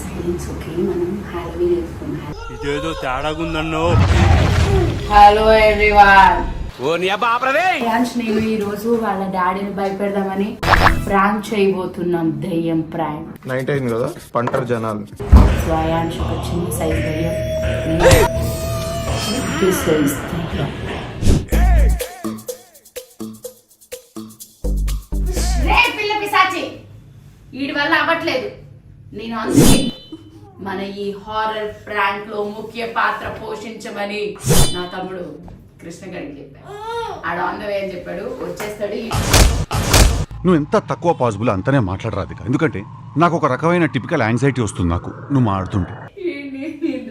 Silence okay. మనం Halloween ఎత్తుకున్నాం. ఇదేదో తేడాగుందన్నో. Hello everyone. ఓ నీ అబ్బా ఆపరదే. నేను ఈ రోజు వాళ్ళ డాడీని భయపెడదామని ప్రాంక్ చేయబోతున్నాం. దయ్యం ప్రాంక్. నైట్ అయింది కదా, పంటరు జనాలు. స్వయాంశకు వచ్చింది సైజ్ దయ్యం. పిల్ల పిశాచి వీడి వల్ల అవ్వట్లేదు. నేను అందుకే మన ఈ హారర్ ప్రాంక్ లో ముఖ్య పాత్ర పోషించమని నా తమ్ముడు కృష్ణ గారికి చెప్పాడు. ఆడ ఆన్ ద వే అని చెప్పాడు, వచ్చేస్తాడు. నువ్వు ఎంత తక్కువ పాసిబుల్ అంతనే మాట్లాడరాదు, ఎందుకంటే నాకు ఒక రకమైన టిపికల్ యాంగ్జైటీ వస్తుంది నాకు నువ్వు మాట్లాడుతుంటే.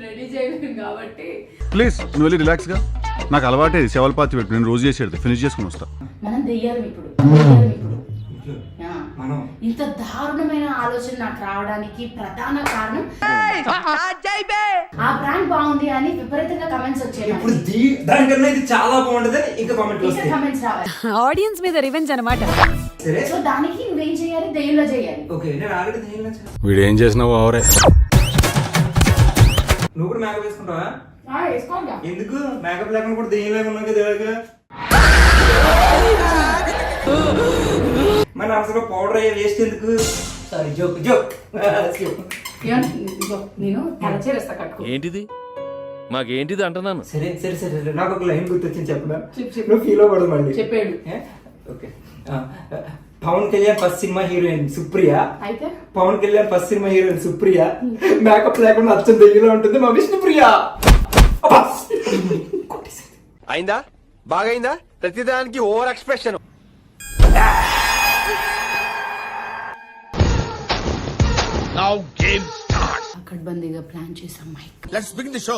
రెడీ చేయలేను కాబట్టి ప్లీజ్ నువ్వు వెళ్ళి రిలాక్స్గా. నాకు అలవాటే శవల్పాతి పెట్టు, నేను రోజు చేసేది ఫినిష్ చేసుకుని వస్తా. మనం దెయ్యాలి ఇప్పుడు. ఇంత దారుణమైన ఆలోచన నాకు రావడానికి ప్రధాన కారణం ఆ ప్రాంక్ బాగుంది అని విపరీతంగా కమెంట్స్ వచ్చాయి. ఇప్పుడు దానికన్నా ఇది చాలా బాగుంటది. ఇంకా కమెంట్స్ రావాలి. ఆడియన్స్ మీద రివెంజ్ అన్నమాట. సో దానికి నువ్వేం చేయాలి? దెయ్యంలో చేయాలి. ఓకే, నేను ఆల్రెడీ దెయ్యంలో వీడు ఏం చేసినావు అవరే. నువ్వు కూడా మేకప్ వేసుకుంటావా? వేసుకోగా. ఎందుకు మేకప్ లేకుండా కూడా దెయ్యం లేకుండా ఉన్నావు కదా. మన అసలు పౌడర్ అయ్యే వేస్ట్ ఎందుకు? Sorry, joke joke. నేను తలచేస్తా కట్టుకో. ఏంటిది మాకేంటిది అంటున్నాను. సరే సరే సరే, నాకు ఒక లైన్ గుర్తొచ్చింది చెప్పనా? నువ్వు ఫీల్ అవ్వదు మళ్ళీ. చెప్పాడు. Okay. Pawan Kalyan first cinema heroine Supriya. అయితే Pawan Kalyan first cinema heroine Supriya makeup లేకుండా అచ్చం దెయ్యంలో ఉంటుంది మా విష్ణుప్రియ. అయిందా? బాగైందా? ప్రతిదానికి ఓవర్ ఎక్స్ప్రెషన్. అక్కడబందీగా ప్లాన్ చేసాం mic. Let's begin the show.